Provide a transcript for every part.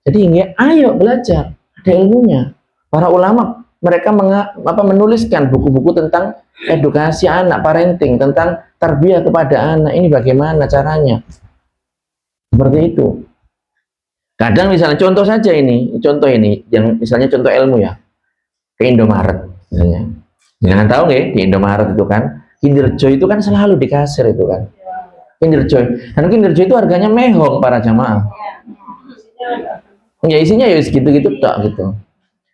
Jadi ayo belajar, ada ilmunya. Para ulama mereka menuliskan buku-buku tentang edukasi anak, parenting, tentang tarbiyah kepada anak. Ini bagaimana caranya? Seperti itu. Kadang misalnya contoh saja contoh ini yang misalnya contoh ilmu ya, ke Indomaret misalnya. Jangan tahu nggak di Indomaret itu kan Kinder Joy itu kan selalu di kasir itu kan. Kinder Joy. Dan Kinder Joy itu harganya mehong para jamaah. Ya isinya ya segitu-gitu tak gitu.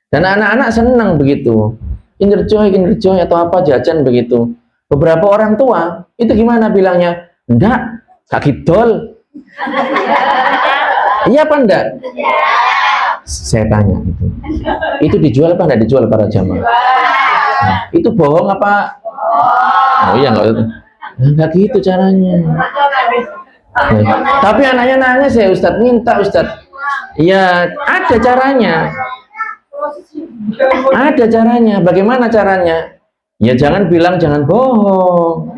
Dan anak-anak senang begitu. Kinder Joy atau apa jajan begitu. Beberapa orang tua itu gimana bilangnya? Enggak, sakit dol. Iya apa enggak? Saya tanya itu. Itu dijual apa enggak dijual para jamaah? Nah, itu bohong apa? Oh iya enggak gitu caranya. Tapi anaknya nangis ya Ustadz, minta Ustadz. Ya ada caranya. Ada caranya. Bagaimana caranya? Ya jangan bilang jangan bohong.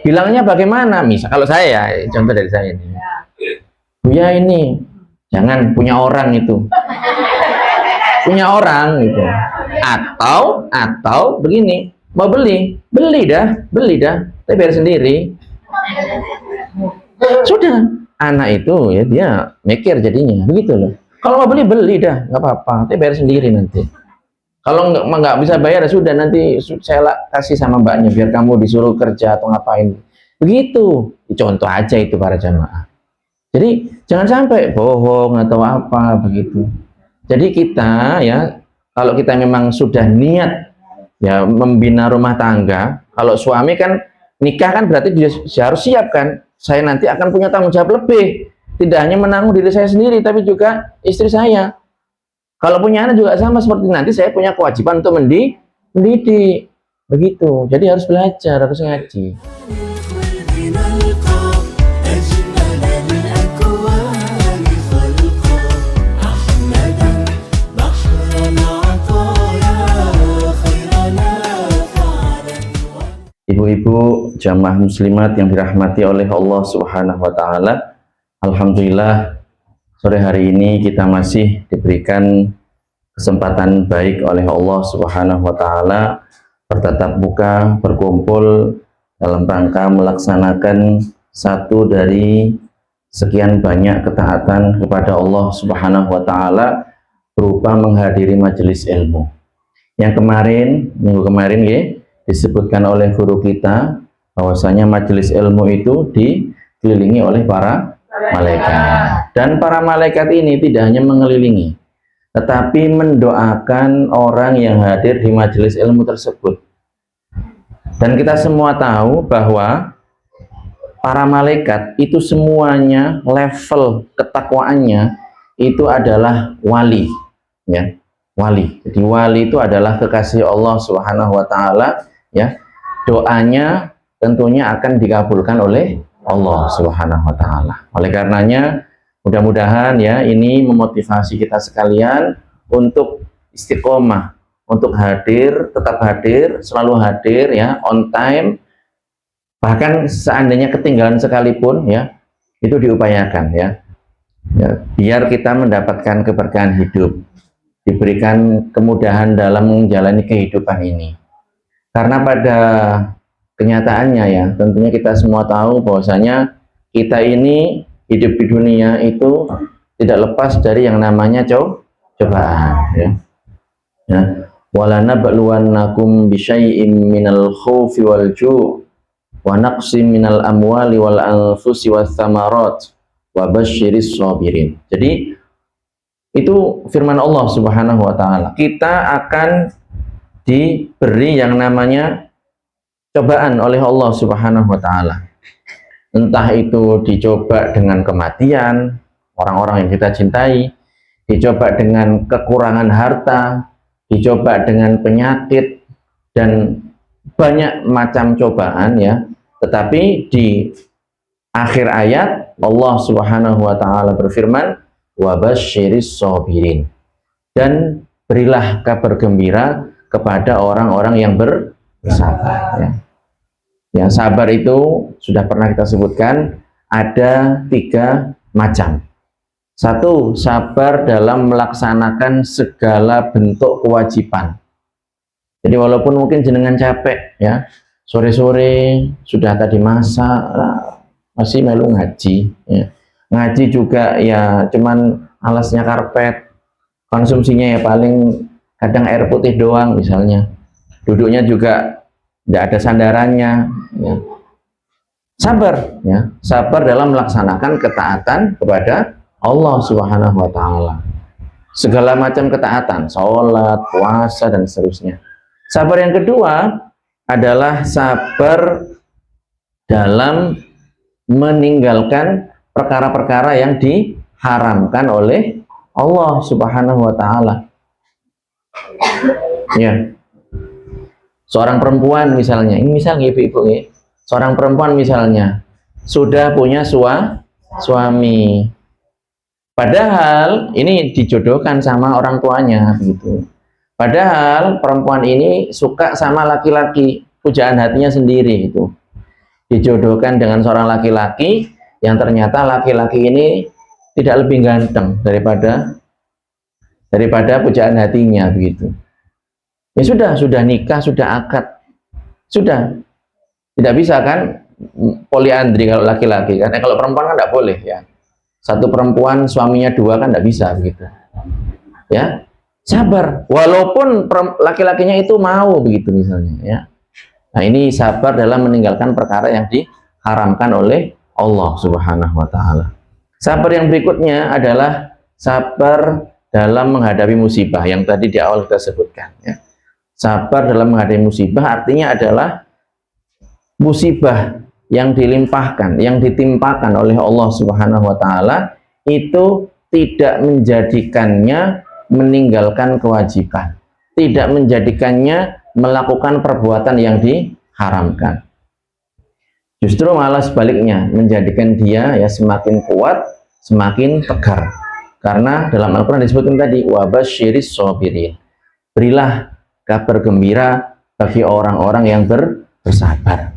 Bilangnya bagaimana? Misal kalau saya ya, contoh dari saya ini. Ya ini jangan punya orang itu. Punya orang gitu. Atau begini, mau beli dah. Tapi bayar sendiri. Sudah, anak itu ya dia mikir jadinya begitu loh. Kalau mau beli dah, nggak apa-apa, tapi bayar sendiri nanti. Kalau nggak bisa bayar sudah nanti saya kasih sama mbaknya biar kamu disuruh kerja atau ngapain. Begitu, contoh aja itu para jamaah. Jadi jangan sampai bohong atau apa begitu. Jadi kita ya kalau kita memang sudah niat ya membina rumah tangga, kalau suami kan nikah kan berarti dia harus siap kan. Saya nanti akan punya tanggung jawab lebih. Tidak hanya menanggung diri saya sendiri, tapi juga istri saya. Kalau punya anak juga sama seperti nanti saya punya kewajiban untuk mendidik. Begitu. Jadi harus belajar, harus ngaji. Ibu-ibu jamaah muslimat yang dirahmati oleh Allah Subhanahu wa taala. Alhamdulillah sore hari ini kita masih diberikan kesempatan baik oleh Allah Subhanahu wa taala bertatap muka, berkumpul dalam rangka melaksanakan satu dari sekian banyak ketaatan kepada Allah Subhanahu wa taala berupa menghadiri majelis ilmu. Yang minggu kemarin ya, disebutkan oleh guru kita bahwasanya majelis ilmu itu dikelilingi oleh para malaikat, dan para malaikat ini tidak hanya mengelilingi tetapi mendoakan orang yang hadir di majelis ilmu tersebut. Dan kita semua tahu bahwa para malaikat itu semuanya level ketakwaannya itu adalah wali ya, wali. Jadi wali itu adalah kekasih Allah Subhanahu wa taala ya, doanya tentunya akan dikabulkan oleh Allah Subhanahu wa taala. Oleh karenanya mudah-mudahan ya ini memotivasi kita sekalian untuk istiqomah, untuk hadir, tetap hadir, selalu hadir ya, on time. Bahkan seandainya ketinggalan sekalipun ya, itu diupayakan ya. Ya, biar kita mendapatkan keberkahan hidup, diberikan kemudahan dalam menjalani kehidupan ini. Karena pada kenyataannya ya, tentunya kita semua tahu bahwasanya kita ini hidup di dunia itu tidak lepas dari yang namanya cobaan ya. Ya. Walanabluwannakum bisyai'im minal khaufi wal ju' wa naqsim minal amwali wal anfusi wath thamarat wa basyiris sabirin. Jadi itu firman Allah Subhanahu wa taala. Kita akan diberi yang namanya cobaan oleh Allah Subhanahu wa taala. Entah itu dicoba dengan kematian orang-orang yang kita cintai, dicoba dengan kekurangan harta, dicoba dengan penyakit dan banyak macam cobaan ya. Tetapi di akhir ayat Allah Subhanahu wa taala berfirman, "Wa basyiris sabirin." Dan berilah kabar gembira kepada orang-orang yang bersabar ya. Yang sabar itu sudah pernah kita sebutkan ada 3 macam. Satu, sabar dalam melaksanakan segala bentuk kewajiban. Jadi walaupun mungkin jenengan capek ya, sore-sore sudah tadi masak, masih melu ngaji ya. Ngaji juga ya cuman alasnya karpet, konsumsinya ya paling kadang air putih doang misalnya, duduknya juga tidak ada sandarannya ya. Sabar ya, sabar dalam melaksanakan ketaatan kepada Allah Subhanahu wa taala. Segala macam ketaatan, sholat, puasa dan seterusnya. Sabar yang kedua adalah sabar dalam meninggalkan perkara-perkara yang diharamkan oleh Allah Subhanahu wa taala. Ya. Seorang perempuan misalnya, ini misalnya ibu-ibu ya. Seorang perempuan misalnya sudah punya suami. Padahal ini dijodohkan sama orang tuanya begitu. Padahal perempuan ini suka sama laki-laki, pujaan hatinya sendiri itu. Dijodohkan dengan seorang laki-laki yang ternyata laki-laki ini tidak lebih ganteng daripada pujaan hatinya begitu. Ya sudah nikah, sudah akad. Sudah. Tidak bisa kan poliandri kalau laki-laki kan. Kalau perempuan kan tidak boleh ya. Satu perempuan suaminya dua kan tidak bisa begitu. Ya. Sabar walaupun laki-lakinya itu mau begitu misalnya ya. Nah, ini sabar dalam meninggalkan perkara yang diharamkan oleh Allah Subhanahu wa taala. Sabar yang berikutnya adalah sabar dalam menghadapi musibah yang tadi di awal kita sebutkan ya. Sabar dalam menghadapi musibah artinya adalah musibah yang dilimpahkan, yang ditimpakan oleh Allah Subhanahu wa taala itu tidak menjadikannya meninggalkan kewajiban, tidak menjadikannya melakukan perbuatan yang diharamkan. Justru malah sebaliknya, menjadikan dia ya semakin kuat, semakin tegar. Karena dalam Al-Qur'an disebutkan tadi wabasyiris shabirin. Berilah kabar gembira bagi orang-orang yang bersabar.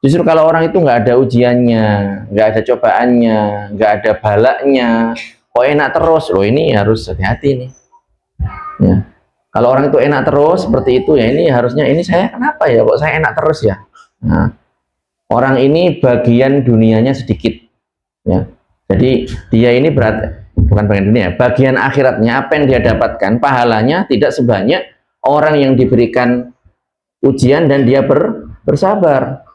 Justru kalau orang itu nggak ada ujiannya, nggak ada cobaannya, nggak ada balaknya, kok enak terus, loh ini harus hati-hati nih. Ya. Kalau orang itu enak terus seperti itu ya ini harusnya ini saya kenapa ya kok saya enak terus ya. Nah, orang ini bagian dunianya sedikit, ya. Jadi dia ini bukan bagian dunia, bagian akhiratnya apa yang dia dapatkan pahalanya tidak sebanyak orang yang diberikan ujian dan dia bersabar.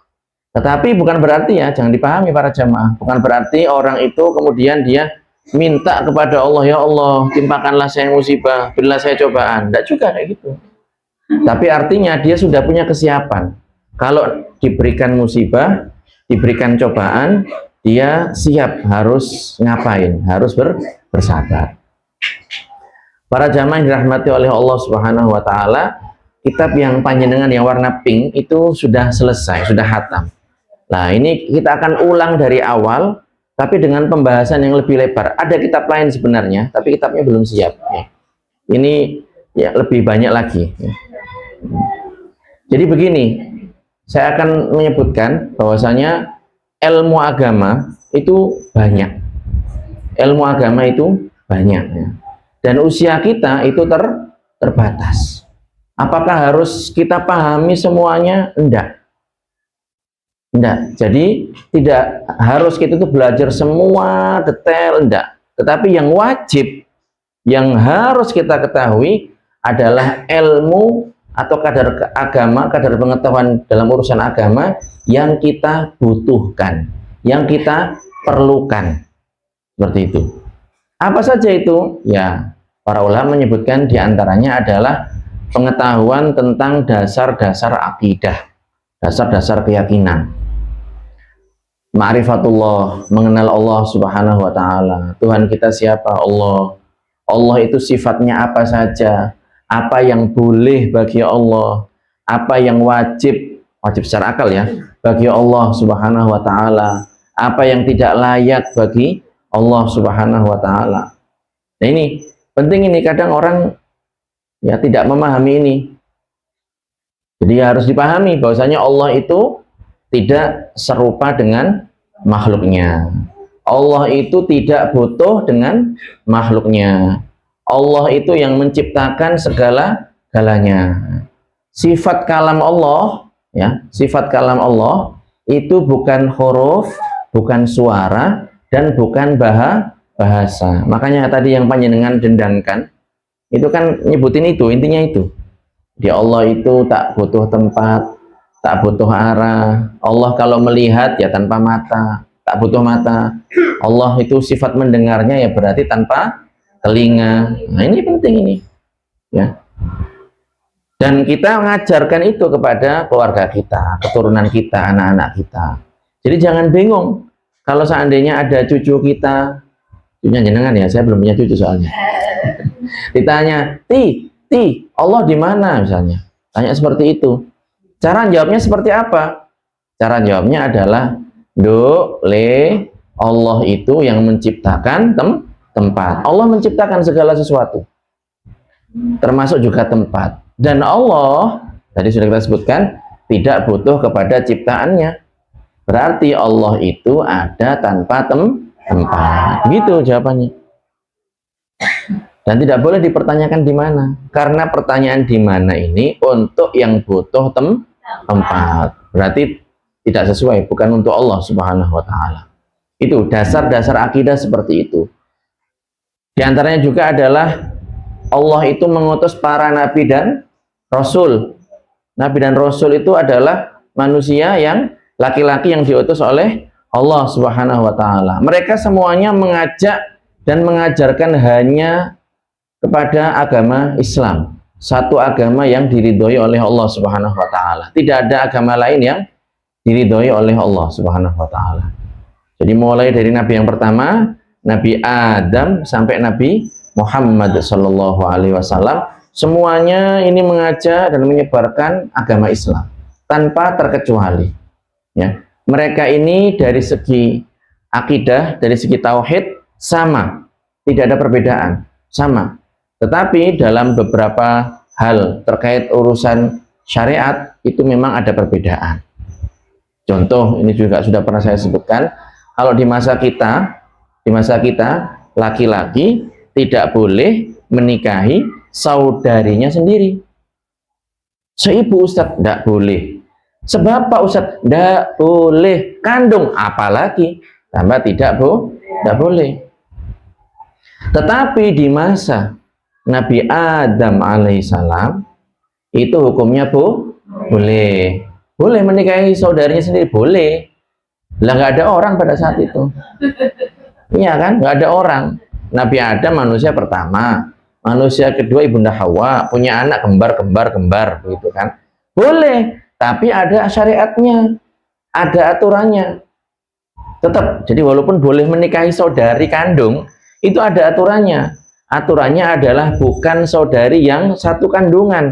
Tetapi bukan berarti ya, jangan dipahami para jamaah, bukan berarti orang itu kemudian dia minta kepada Allah, ya Allah timpakanlah saya musibah, berilah saya cobaan. Tidak juga kayak gitu. Tapi artinya dia sudah punya kesiapan. Kalau diberikan musibah, diberikan cobaan, dia siap harus ngapain, harus bersabar. Para jamaah yang dirahmati oleh Allah Subhanahu wa taala, kitab yang panjenengan yang warna pink itu sudah selesai, sudah khatam. Nah, ini kita akan ulang dari awal, tapi dengan pembahasan yang lebih lebar. Ada kitab lain sebenarnya, tapi kitabnya belum siap. Ya. Ini ya lebih banyak lagi. Ya. Jadi begini, saya akan menyebutkan bahwasanya ilmu agama itu banyak. Ilmu agama itu banyak. Ya. Dan usia kita itu terbatas. Apakah harus kita pahami semuanya? Enggak. Enggak. Jadi tidak harus kita itu belajar semua detail, enggak. Tetapi yang wajib, yang harus kita ketahui adalah ilmu atau kadar agama, kadar pengetahuan dalam urusan agama yang kita butuhkan, yang kita perlukan. Seperti itu. Apa saja itu? Ya, para ulama menyebutkan diantaranya adalah pengetahuan tentang dasar-dasar akidah, dasar-dasar keyakinan. Ma'rifatullah, mengenal Allah Subhanahu wa taala. Tuhan kita siapa? Allah. Allah itu sifatnya apa saja? Apa yang boleh bagi Allah? Apa yang wajib secara akal ya, bagi Allah Subhanahu wa taala? Apa yang tidak layak bagi Allah Subhanahu wa taala? Nah, ini penting, ini kadang orang ya tidak memahami ini. Jadi harus dipahami bahwasanya Allah itu tidak serupa dengan makhluknya. Allah itu tidak butuh dengan makhluknya. Allah itu yang menciptakan segala-galanya. Sifat kalam Allah, ya, sifat kalam Allah itu bukan huruf, bukan suara, dan bukan bahasa. Makanya tadi yang panjenengan dendangkan, itu kan nyebutin itu, intinya itu. Di Allah itu tak butuh tempat, tak butuh arah. Allah kalau melihat ya tanpa mata, tak butuh mata. Allah itu sifat mendengarnya ya berarti tanpa telinga. Nah, ini penting ini, ya. Dan kita mengajarkan itu kepada keluarga kita, keturunan kita, anak-anak kita. Jadi jangan bingung kalau seandainya ada cucu kita, cucunya jenengan ya, saya belum punya cucu soalnya. Ditanya, Ti, Allah di mana misalnya? Tanya seperti itu. Cara jawabnya seperti apa? Cara jawabnya adalah Allah itu yang menciptakan tempat. Allah menciptakan segala sesuatu, termasuk juga tempat. Dan Allah, tadi sudah kita sebutkan, tidak butuh kepada ciptaannya. Berarti Allah itu ada tanpa tempat. Gitu jawabannya. Dan tidak boleh dipertanyakan di mana. Karena pertanyaan di mana ini untuk yang butuh tempat. Berarti tidak sesuai, bukan untuk Allah Subhanahu wa taala. Itu dasar-dasar akidah seperti itu. Di antaranya juga adalah Allah itu mengutus para nabi dan rasul. Nabi dan rasul itu adalah manusia yang laki-laki yang diutus oleh Allah Subhanahu wa taala. Mereka semuanya mengajak dan mengajarkan hanya kepada agama Islam. Satu agama yang diridhoi oleh Allah Subhanahu wa taala. Tidak ada agama lain yang diridhoi oleh Allah Subhanahu wa taala. Jadi mulai dari nabi yang pertama, Nabi Adam sampai Nabi Muhammad sallallahu alaihi wasallam, semuanya ini mengajak dan menyebarkan agama Islam tanpa terkecuali. Ya, mereka ini dari segi akidah, dari segi tauhid sama, tidak ada perbedaan, sama. Tetapi dalam beberapa hal terkait urusan syariat itu memang ada perbedaan. Contoh ini juga sudah pernah saya sebutkan, kalau di masa kita laki-laki tidak boleh menikahi saudarinya sendiri. Seibu Ustadz, tidak boleh. Sebab Pak Ustadz, tidak boleh. Kandung, apalagi tambah tidak boleh. Tetapi di masa Nabi Adam alaihissalam itu hukumnya boleh. Boleh menikahi saudarinya sendiri, boleh. Lah nggak ada orang pada saat itu. Iya kan, nggak ada orang. Nabi Adam manusia pertama, manusia kedua Ibunda Hawa, punya anak kembar, begitu kan. Boleh, tapi ada syariatnya, ada aturannya. Tetap, jadi walaupun boleh menikahi saudari kandung, itu ada aturannya. Aturannya adalah bukan saudari yang satu kandungan.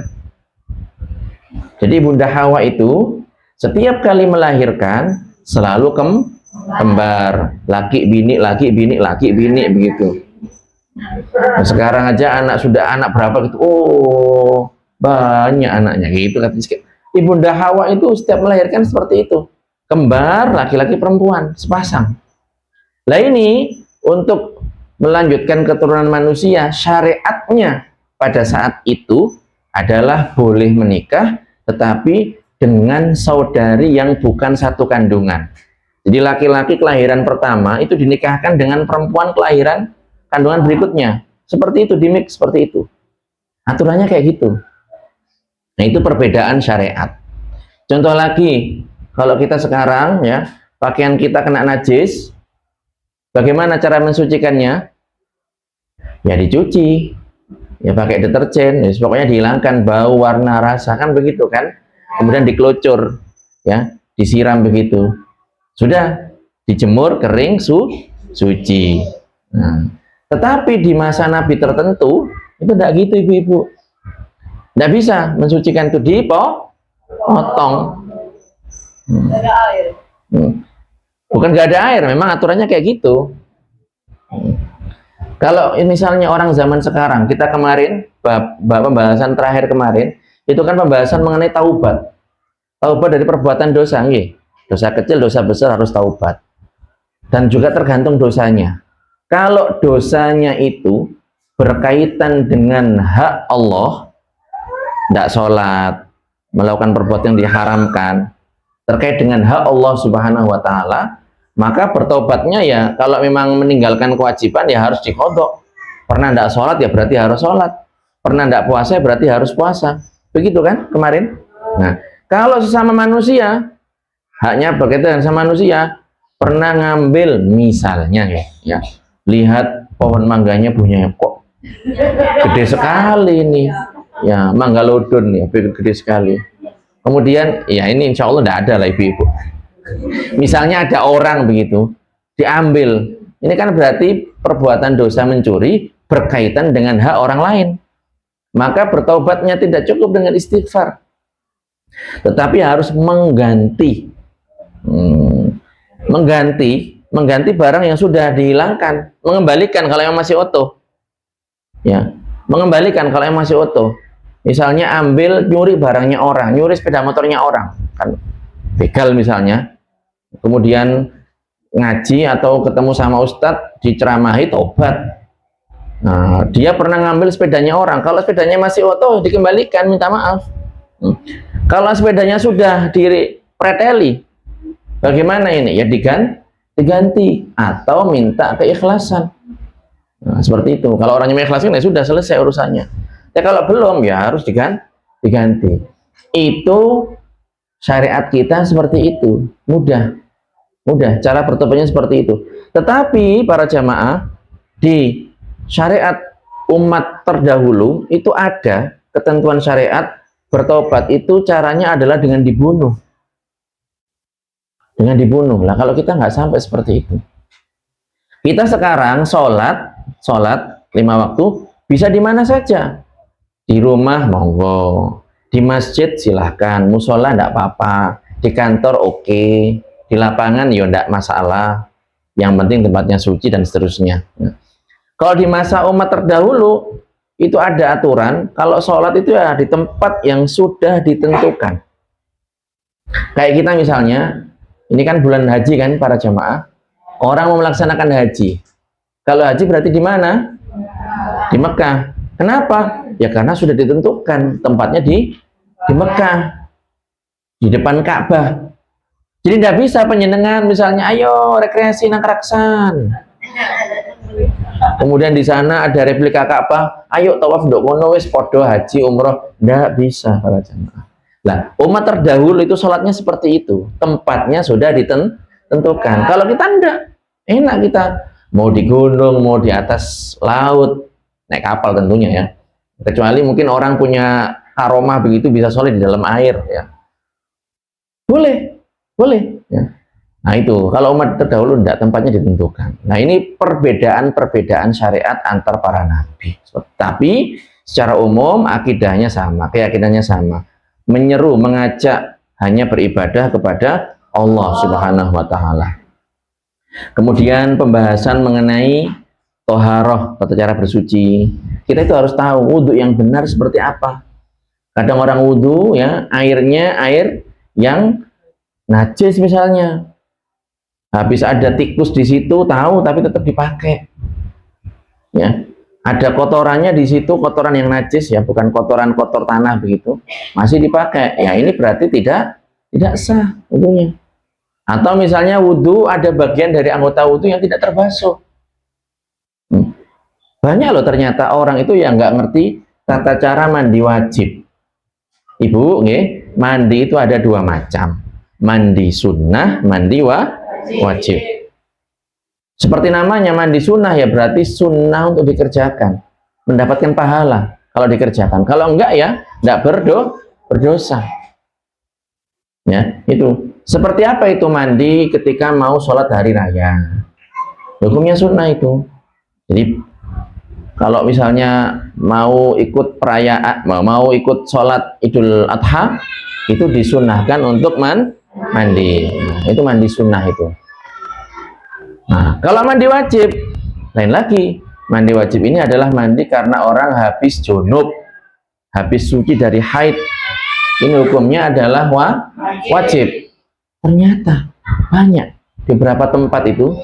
Jadi Bunda Hawa itu setiap kali melahirkan selalu kembar, laki bini begitu. Nah, sekarang aja anak berapa gitu, oh banyak anaknya gitu kan. Ibunda Hawa itu setiap melahirkan seperti itu, kembar laki-laki perempuan sepasang. Nah ini untuk melanjutkan keturunan manusia, syariatnya pada saat itu adalah boleh menikah tetapi dengan saudari yang bukan satu kandungan. Jadi laki-laki kelahiran pertama itu dinikahkan dengan perempuan kelahiran kandungan berikutnya. Seperti itu, dimix seperti itu. Aturannya kayak gitu. Nah, itu perbedaan syariat. Contoh lagi, kalau kita sekarang ya, pakaian kita kena najis, bagaimana cara mensucikannya? Ya dicuci. Ya pakai deterjen, ya, pokoknya dihilangkan bau, warna, rasa, kan begitu kan? Kemudian dikelucur, ya, disiram begitu. Sudah dijemur kering suci. Nah, tetapi di masa Nabi tertentu itu tidak gitu ibu-ibu. Tidak bisa mensucikan itu dipotong. Bukan nggak ada air, memang aturannya kayak gitu. Kalau misalnya orang zaman sekarang, kita kemarin pembahasan terakhir kemarin itu kan pembahasan mengenai taubat dari perbuatan dosa, nggih. Dosa kecil, dosa besar harus taubat. Dan juga tergantung dosanya. Kalau dosanya itu berkaitan dengan hak Allah, tidak sholat, melakukan perbuatan yang diharamkan, terkait dengan hak Allah Subhanahu wa Ta'ala, maka bertobatnya ya, kalau memang meninggalkan kewajiban ya harus diqodho. Pernah tidak sholat ya berarti harus sholat, pernah tidak puasa ya berarti harus puasa. Begitu kan kemarin? Nah, kalau sesama manusia, haknya berkaitan sama manusia, pernah ngambil misalnya ya, lihat pohon mangganya punya kok gede sekali nih ya, mangga lodon ya, gede sekali. Kemudian ya ini insya Allah tidak ada lah ibu-ibu. Misalnya ada orang begitu diambil, ini kan berarti perbuatan dosa mencuri berkaitan dengan hak orang lain. Maka bertaubatnya tidak cukup dengan istighfar, tetapi harus mengganti mengganti barang yang sudah dihilangkan, mengembalikan kalau yang masih utuh ya, mengembalikan kalau yang masih utuh. Misalnya ambil, nyuri barangnya orang, nyuri sepeda motornya orang, kan begal misalnya, kemudian ngaji atau ketemu sama ustadz diceramahi tobat. Nah, dia pernah ngambil sepedanya orang, kalau sepedanya masih utuh dikembalikan, minta maaf. Kalau sepedanya sudah dipreteli, bagaimana ini? Ya diganti atau minta keikhlasan. Nah, seperti itu. Kalau orangnya mengikhlaskan ya sudah selesai urusannya. Ya kalau belum ya harus diganti. Itu syariat kita seperti itu. Mudah. Cara bertobatnya seperti itu. Tetapi para jamaah, di syariat umat terdahulu itu ada ketentuan syariat bertobat itu caranya adalah dengan dibunuh. Dengan dibunuh. Lah kalau kita nggak sampai seperti itu. Kita sekarang sholat 5 waktu bisa di mana saja. Di rumah monggo, di masjid silahkan, musola enggak apa-apa, di kantor oke, di lapangan ya enggak masalah, yang penting tempatnya suci dan seterusnya. Kalau di masa umat terdahulu itu ada aturan, kalau sholat itu ya di tempat yang sudah ditentukan. Kayak kita misalnya, ini kan bulan haji kan para jamaah, orang mau melaksanakan haji. Kalau haji berarti di mana? Di Mekah. Kenapa? Ya karena sudah ditentukan tempatnya di Mekah, di depan Ka'bah. Jadi tidak bisa penyenengan misalnya, ayo rekreasi nang Raksan. Kemudian di sana ada replika Ka'bah, ayo tawaf ndok kono wis padha haji umroh. Tidak bisa para jamaah. Nah, umat terdahulu itu sholatnya seperti itu, tempatnya sudah ditentukan. Kalau kita enggak, enak kita mau di gunung, mau di atas laut, naik kapal tentunya ya. Kecuali mungkin orang punya aroma begitu bisa sholat di dalam air ya. Boleh ya. Nah itu kalau umat terdahulu enggak, tempatnya ditentukan. Nah ini perbedaan syariat antar para nabi. Tapi secara umum akidahnya sama, keyakinannya sama. Menyeru, mengajak hanya beribadah kepada Allah Subhanahu wa Ta'ala. Kemudian pembahasan mengenai toharoh atau cara bersuci. Kita itu harus tahu wudhu yang benar seperti apa. Kadang orang wudhu ya airnya air yang najis misalnya. Habis ada tikus di situ tahu tapi tetap dipakai. Ya. Ada kotorannya di situ, kotoran yang najis ya, bukan kotoran kotor tanah begitu. Masih dipakai. Ya ini berarti tidak sah wudhunya. Atau misalnya wudhu ada bagian dari anggota wudhu yang tidak terbasuh. Banyak loh ternyata orang itu yang nggak ngerti tata cara mandi wajib. Ibu, mandi itu ada 2 macam. Mandi sunnah, mandi wajib. Seperti namanya mandi sunnah ya berarti sunnah untuk dikerjakan, mendapatkan pahala kalau dikerjakan. Kalau enggak ya enggak berdosa. Ya, itu. Seperti apa itu mandi ketika mau sholat hari raya? Hukumnya sunnah itu. Jadi kalau misalnya mau ikut perayaan, mau ikut sholat Idul Adha, itu disunnahkan untuk mandi. Nah, itu mandi sunnah itu. Nah, kalau mandi wajib, lain lagi. Mandi wajib ini adalah mandi karena orang habis junub, habis suci dari haid. Ini hukumnya adalah wajib. Ternyata banyak di beberapa tempat itu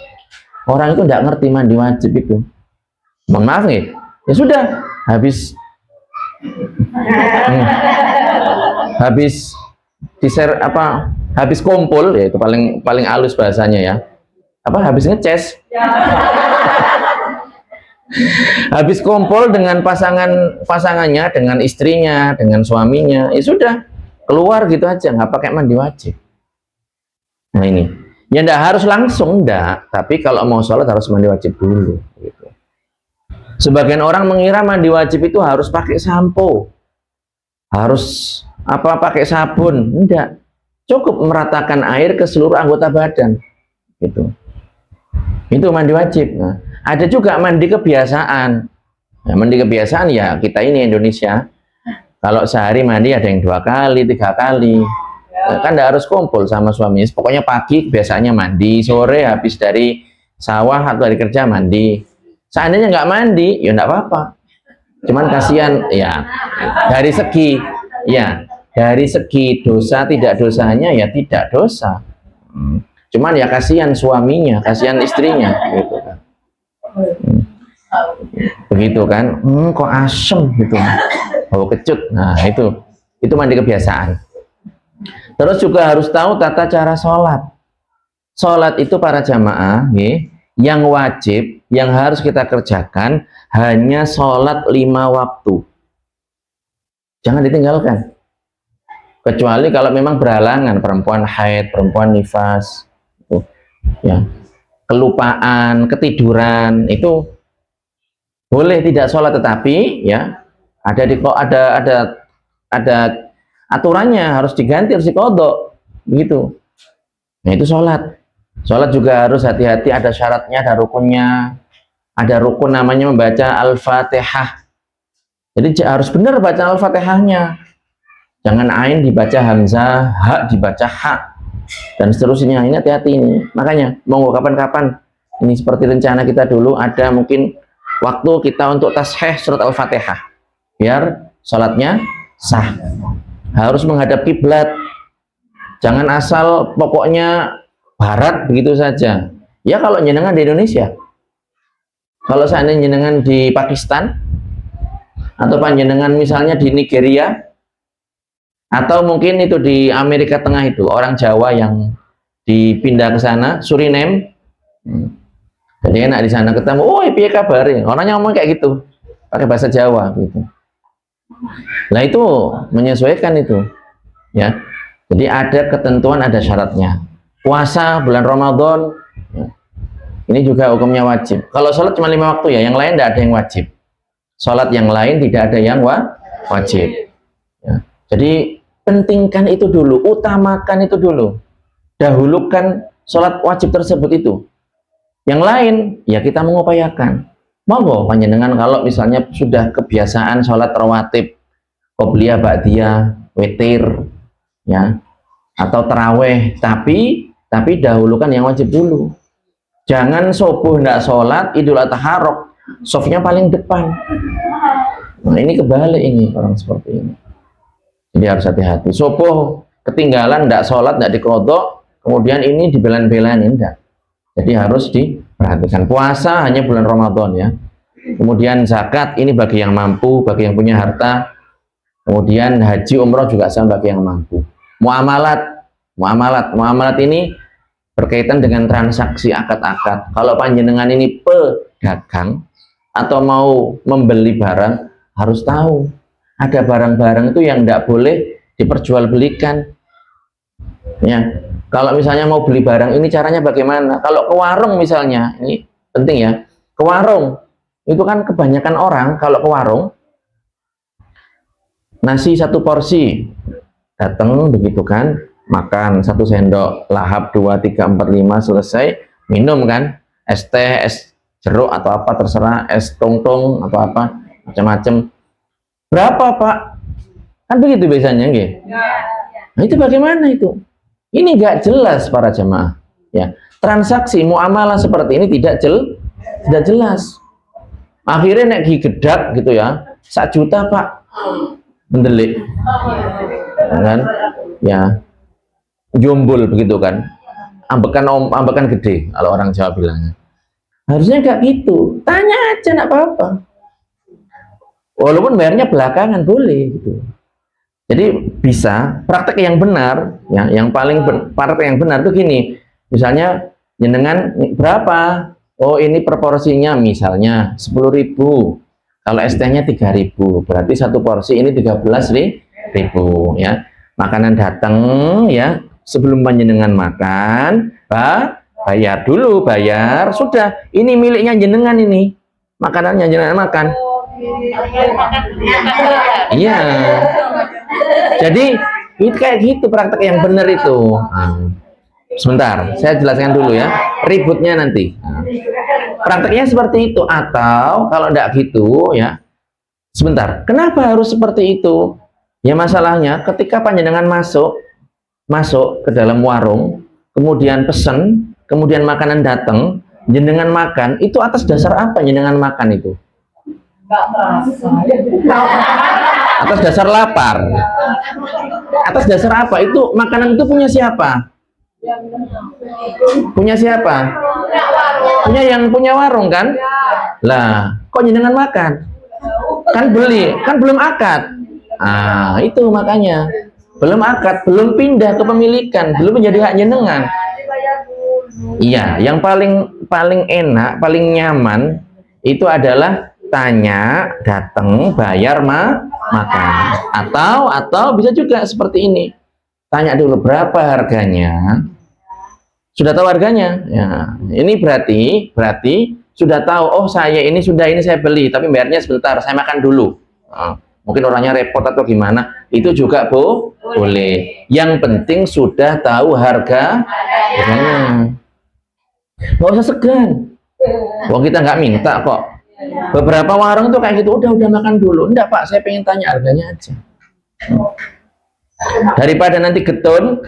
Orang itu tidak ngerti mandi wajib itu. Mohon maaf nih, ya sudah habis habis habis kumpul ya, itu paling paling halus bahasanya ya, habis ngeces, habis kumpul dengan pasangannya, dengan istrinya, dengan suaminya, ya sudah keluar gitu aja, nggak pakai mandi wajib. Nah ini ya, nggak harus langsung, nggak, tapi kalau mau sholat harus mandi wajib dulu gitu. Sebagian orang mengira mandi wajib itu harus pakai sampo, harus pakai sabun. Enggak, cukup meratakan air ke seluruh anggota badan gitu. Itu mandi wajib. Nah, ada juga mandi kebiasaan. Nah, mandi kebiasaan ya kita ini Indonesia, kalau sehari mandi ada yang 2 kali 3 kali, kan enggak harus kumpul sama suami. Pokoknya pagi biasanya mandi, sore habis dari sawah atau dari kerja mandi. Seandainya nggak mandi ya enggak apa-apa, cuman kasihan ya, dari segi dosa tidak dosanya ya tidak dosa, cuman ya kasihan suaminya, kasihan istrinya gitu kan. Begitu kan, kok asem gitu, bau kecut. Nah itu mandi kebiasaan. Terus juga harus tahu tata cara sholat itu para jamaah yang wajib, yang harus kita kerjakan hanya sholat 5 waktu, jangan ditinggalkan, kecuali kalau memang berhalangan, perempuan haid, perempuan nifas, ya, kelupaan, ketiduran, itu boleh tidak sholat, tetapi ya ada aturannya, harus diganti, harus diqodho begitu. Nah itu sholat juga harus hati-hati, ada syaratnya, ada rukunnya. Ada rukun namanya membaca Al-Fatihah. Jadi harus benar baca Al-Fatihahnya, jangan ain dibaca hamzah, ha dibaca ha, dan seterusnya. Ini hati-hati ini. Makanya monggo kapan-kapan, ini seperti rencana kita dulu, ada mungkin waktu kita untuk tasheh surat Al-Fatihah biar sholatnya sah. Harus menghadap kiblat, jangan asal pokoknya barat begitu saja. Ya kalau jenengan di Indonesia, kalau seandainya jenengan di Pakistan, atau panjenengan misalnya di Nigeria, atau mungkin itu di Amerika Tengah, itu orang Jawa yang dipindah ke sana, Suriname, jadi enak di sana ketemu, oh piye kabare, orangnya ngomong kayak gitu pakai bahasa Jawa gitu. Nah itu menyesuaikan itu ya. Jadi ada ketentuan, ada syaratnya. Puasa bulan Ramadan ini juga hukumnya wajib. Kalau sholat cuma 5 waktu ya, yang lain tidak ada yang wajib. Sholat yang lain tidak ada yang wajib ya. Jadi pentingkan itu dulu, utamakan itu dulu, dahulukan sholat wajib tersebut itu. Yang lain ya kita mengupayakan. Monggo panjenengan kalau misalnya sudah kebiasaan sholat rawatib, qobliyah, ba'diyah, witir ya, atau taraweh, tapi dahulukan yang wajib dulu. Jangan subuh ndak sholat, Idul Adha softnya paling depan. Nah ini kebalik, ini orang seperti ini. Jadi harus hati-hati. Subuh ketinggalan ndak sholat, ndak diqodho, kemudian ini dibelan-belanin, enggak. Jadi harus diperhatikan. Puasa hanya bulan Ramadan ya. Kemudian zakat ini bagi yang mampu, bagi yang punya harta. Kemudian haji umroh juga sama bagi yang mampu. Muamalat ini berkaitan dengan transaksi akad-akad. Kalau panjenengan ini pedagang atau mau membeli barang, harus tahu ada barang-barang itu yang tidak boleh diperjualbelikan ya. Kalau misalnya mau beli barang ini caranya bagaimana? Kalau ke warung misalnya, ini penting ya, ke warung itu kan kebanyakan orang kalau ke warung, nasi 1 porsi datang begitu kan, makan 1 sendok, lahap 2, 3, 4, 5, selesai, minum kan, es teh, es jeruk atau apa terserah, es tong-tong atau apa macam-macam. Berapa Pak? Kan begitu biasanya nggih. Nah itu bagaimana itu? Ini nggak jelas para jemaah ya. Transaksi muamalah seperti ini tidak jelas. Akhirnya nek gedak gitu ya, 1 juta Pak, mendelik kan ya, jombul begitu kan, ambekan gede kalau orang Jawa bilangnya. Harusnya nggak gitu. Tanya aja, nggak apa-apa. Walaupun bayarnya belakangan boleh gitu. Jadi bisa praktek yang benar, ya, yang paling praktek yang benar tuh gini. Misalnya jenengan berapa? Oh, ini proporsinya misalnya 10.000. Kalau ST-nya 3.000, berarti satu porsi ini 13.000 ya. Makanan datang ya, sebelum panjenengan makan, bayar dulu, bayar, sudah. Ini miliknya jenengan ini. Makanannya jenengan makan. Iya. Jadi itu kayak gitu praktek yang benar itu. Sebentar, saya jelaskan dulu ya. Ributnya nanti. Prakteknya seperti itu, atau kalau tidak gitu ya. Sebentar, kenapa harus seperti itu? Ya masalahnya ketika panjenengan masuk ke dalam warung, kemudian pesen, kemudian makanan datang, jenengan makan, itu atas dasar apa jenengan makan itu? Atas dasar lapar. Atas dasar apa? Itu makanan itu punya siapa? Punya siapa? Punya yang punya warung kan? Lah, kok jenengan makan? Kan beli, kan belum akad. Itu makanya. Belum akad, belum pindah kepemilikan, belum menjadi hak jenengan. Iya, yang paling enak, paling nyaman itu adalah tanya, datang, bayar, makan. Atau bisa juga seperti ini. Tanya dulu berapa harganya. Sudah tahu harganya? Ya, ini berarti sudah tahu. Oh, ini saya beli, tapi bayarnya sebentar, saya makan dulu. Mungkin orangnya repot atau gimana, itu juga boleh. Yang penting sudah tahu harganya. Nggak usah segan. Wong kita nggak minta kok. Beberapa warung tuh kayak gitu, udah makan dulu. Enggak Pak, saya pengen tanya harganya aja. Daripada nanti getun.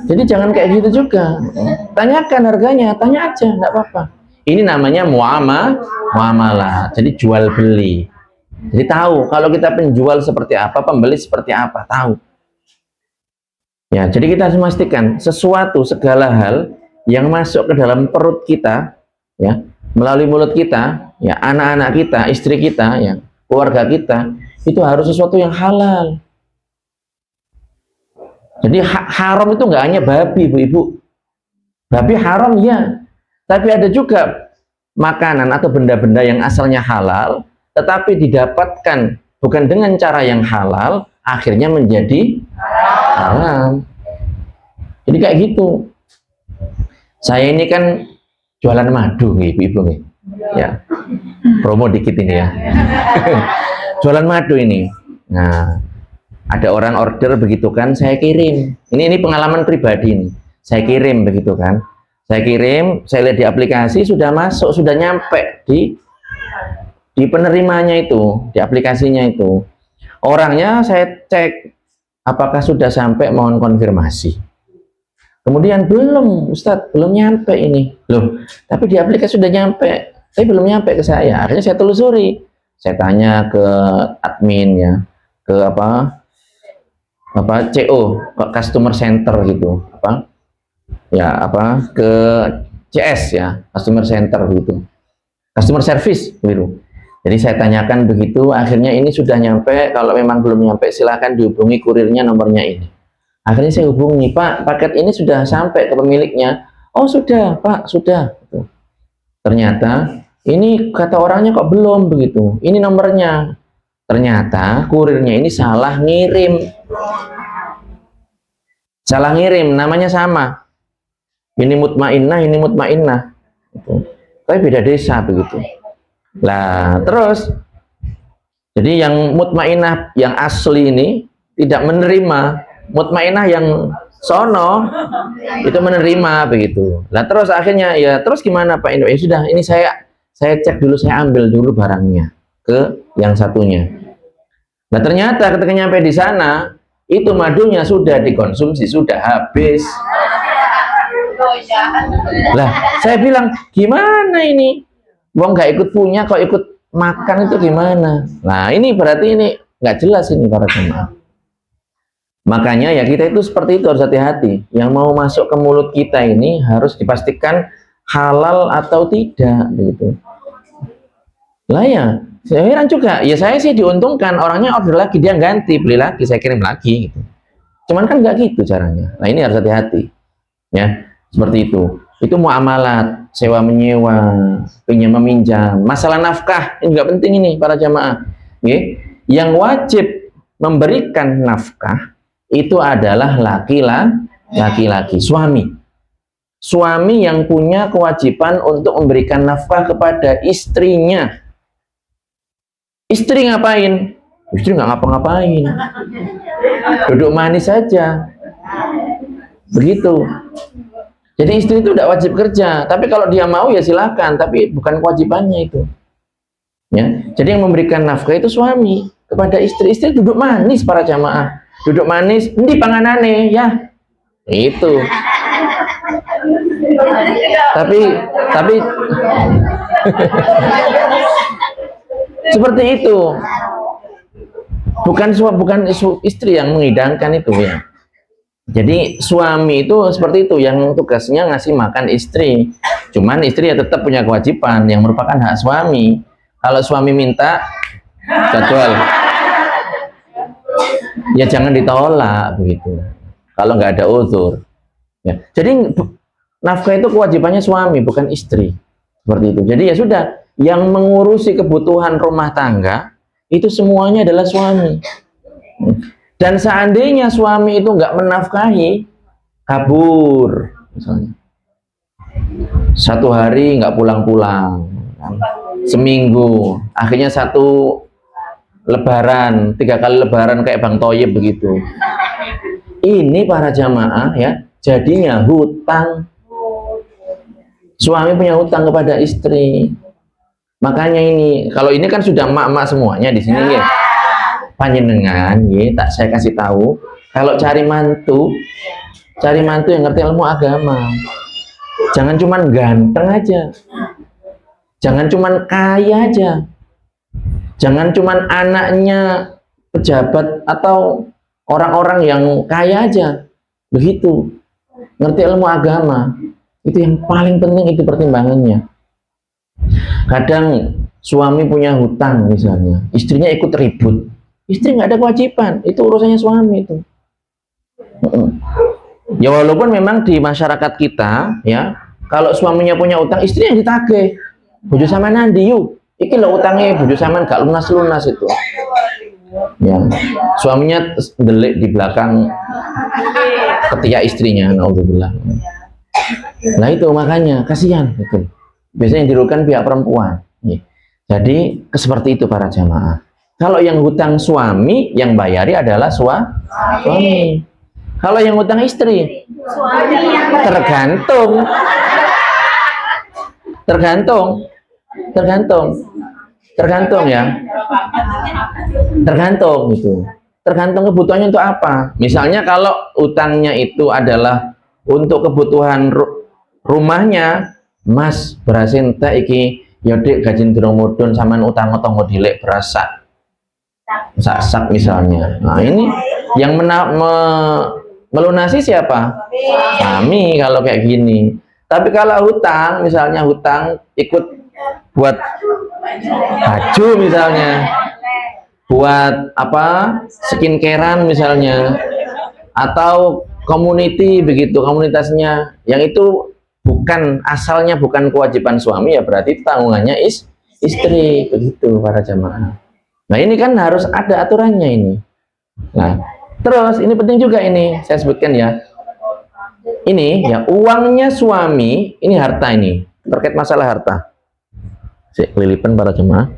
Jadi jangan kayak gitu juga. Tanyakan harganya, tanya aja, nggak apa-apa. Ini namanya muamalah. Jadi jual beli. Jadi tahu kalau kita penjual seperti apa, pembeli seperti apa, tahu. Ya, jadi kita harus memastikan sesuatu, segala hal yang masuk ke dalam perut kita, ya, melalui mulut kita, ya, anak-anak kita, istri kita, ya, keluarga kita, itu harus sesuatu yang halal. Jadi haram itu nggak hanya babi, ibu-ibu. Babi haram ya, tapi ada juga makanan atau benda-benda yang asalnya halal, tetapi didapatkan bukan dengan cara yang halal, akhirnya menjadi haram. Jadi kayak gitu. Saya ini kan jualan madu, ibu-ibu nih. Ya, promo dikit ini ya. Jualan madu ini. Nah, ada orang order begitu kan, saya kirim. Ini pengalaman pribadi nih. Saya kirim begitu kan. Saya kirim, saya lihat di aplikasi sudah masuk, sudah nyampe di penerimanya itu, di aplikasinya itu. Orangnya saya cek apakah sudah sampai, mohon konfirmasi. Kemudian belum, Ustadz, belum nyampe ini. Loh, tapi di aplikasi sudah nyampe, tapi belum nyampe ke saya. Akhirnya saya telusuri. Saya tanya ke admin ya, ke CO, ke customer center gitu, ke CS ya, customer center gitu, customer service gitu. Jadi saya tanyakan begitu, akhirnya ini sudah nyampe. Kalau memang belum nyampe, silahkan dihubungi kurirnya, nomornya ini. Akhirnya saya hubungi, Pak, paket ini sudah sampai ke pemiliknya. Oh sudah Pak, sudah. Ternyata ini kata orangnya kok belum begitu. Ini nomornya. Ternyata kurirnya ini salah ngirim. Salah ngirim, namanya sama. Ini mutmainnah. Tapi beda desa begitu. Lah, terus jadi yang mutmainnah yang asli ini tidak menerima, mutmainnah yang sono itu menerima begitu. Lah terus akhirnya ya terus gimana Pak Indo? Ya sudah, ini saya cek dulu, saya ambil dulu barangnya ke yang satunya. Nah ternyata ketika nyampe di sana itu madunya sudah dikonsumsi, sudah habis. Lah saya bilang gimana ini? Wong nggak ikut punya kok ikut makan, itu gimana? Nah ini berarti ini nggak jelas ini para jemaah. Makanya ya kita itu seperti itu, harus hati-hati. Yang mau masuk ke mulut kita ini harus dipastikan halal atau tidak gitu. Lah ya, saya heran juga. Ya saya sih diuntungkan, orangnya order lagi, dia ganti, beli lagi, saya kirim lagi gitu. Cuman kan nggak gitu caranya. Nah ini harus hati-hati. Ya, seperti itu. Itu muamalat, sewa menyewa, pinjam meminjam. Masalah nafkah ini nggak penting ini para jamaah. Oke? Yang wajib memberikan nafkah itu adalah laki-laki, suami. Suami yang punya kewajiban untuk memberikan nafkah kepada istrinya. Istri ngapain? Istri nggak ngapa-ngapain, duduk manis saja. Begitu. Jadi istri itu tidak wajib kerja, tapi kalau dia mau ya silakan, tapi bukan kewajibannya itu. Ya, jadi yang memberikan nafkah itu suami kepada istri. Istri duduk manis para jamaah, duduk manis, endi panganane ya, itu. Tapi seperti itu. Bukan istri yang mengidangkan itu ya. Jadi suami itu seperti itu, yang tugasnya ngasih makan istri. Cuman istri ya tetap punya kewajiban yang merupakan hak suami. Kalau suami minta jadwal, ya jangan ditolak begitu. Kalau nggak ada uzur. Ya. Jadi nafkah itu kewajibannya suami, bukan istri. Seperti itu. Jadi ya sudah, yang mengurusi kebutuhan rumah tangga itu semuanya adalah suami. Dan seandainya suami itu nggak menafkahi, kabur misalnya, satu hari nggak pulang-pulang, seminggu, akhirnya satu lebaran, 3 kali lebaran kayak Bang Toyib begitu. Ini para jamaah ya, jadinya hutang. Suami punya hutang kepada istri. Makanya ini, kalau ini kan sudah emak-emak semuanya di sini ya. Panjenengan ya, tak saya kasih tahu, kalau cari mantu yang ngerti ilmu agama. Jangan cuman ganteng aja. Jangan cuman kaya aja. Jangan cuman anaknya pejabat atau orang-orang yang kaya aja. Begitu. Ngerti ilmu agama. Itu yang paling penting, itu pertimbangannya. Kadang suami punya hutang misalnya, istrinya ikut ribut. Istri nggak ada kewajiban, itu urusannya suami itu. Ya walaupun memang di masyarakat kita ya, kalau suaminya punya utang, istri yang ditagih. Bojo sampean nandi yuk, iki lo utangnya bojo sampean gak lunas-lunas itu. Ya, suaminya delik di belakang ketiak istrinya, naudzubillah. Nah itu makanya kasihan itu. Biasanya yang dirugikan pihak perempuan. Jadi seperti itu para jamaah. Kalau yang hutang suami, yang bayari adalah suami. Kalau yang hutang istri, tergantung ya. Tergantung itu. Tergantung kebutuhannya untuk apa. Misalnya kalau hutangnya itu adalah untuk kebutuhan rumahnya, Mas berhasil tak iki yaudik gajin durung mudun sampean utang tonggo dilek berasak sak misalnya. Nah ini yang melunasi siapa? Kami kalau kayak gini. Tapi kalau hutang, misalnya hutang ikut buat baju misalnya, buat apa, skincarean misalnya, atau community begitu, komunitasnya, yang itu bukan asalnya bukan kewajiban suami, ya berarti tanggungannya istri begitu para jamaah. Nah ini kan harus ada aturannya ini. Nah terus ini penting juga ini saya sebutkan ya, ini ya uangnya suami, ini harta, ini terkait masalah harta. Saya kelilipan para jemaah.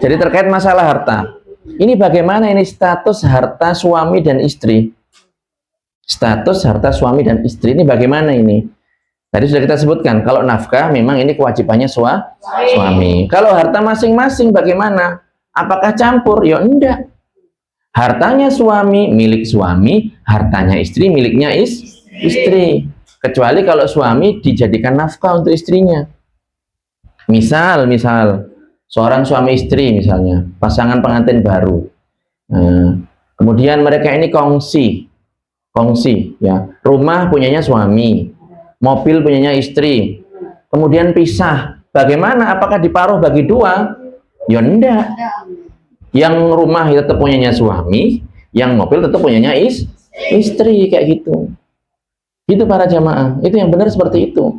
Jadi terkait masalah harta, ini bagaimana ini status harta suami dan istri? Status harta suami dan istri ini bagaimana ini? Tadi sudah kita sebutkan, kalau nafkah memang ini kewajibannya suami. Kalau harta masing-masing bagaimana? Apakah campur? Ya enggak. Hartanya suami milik suami, hartanya istri miliknya istri. Kecuali kalau suami dijadikan nafkah untuk istrinya. Misal seorang suami istri misalnya, pasangan pengantin baru. Kemudian mereka ini kongsi ya. Rumah punyanya suami, mobil punyanya istri. Kemudian pisah. Bagaimana? Apakah diparuh bagi dua? Ya enggak. Yang rumah tetap punyanya suami, yang mobil tetap punyanya istri, kayak gitu. Itu para jamaah. Itu yang benar seperti itu.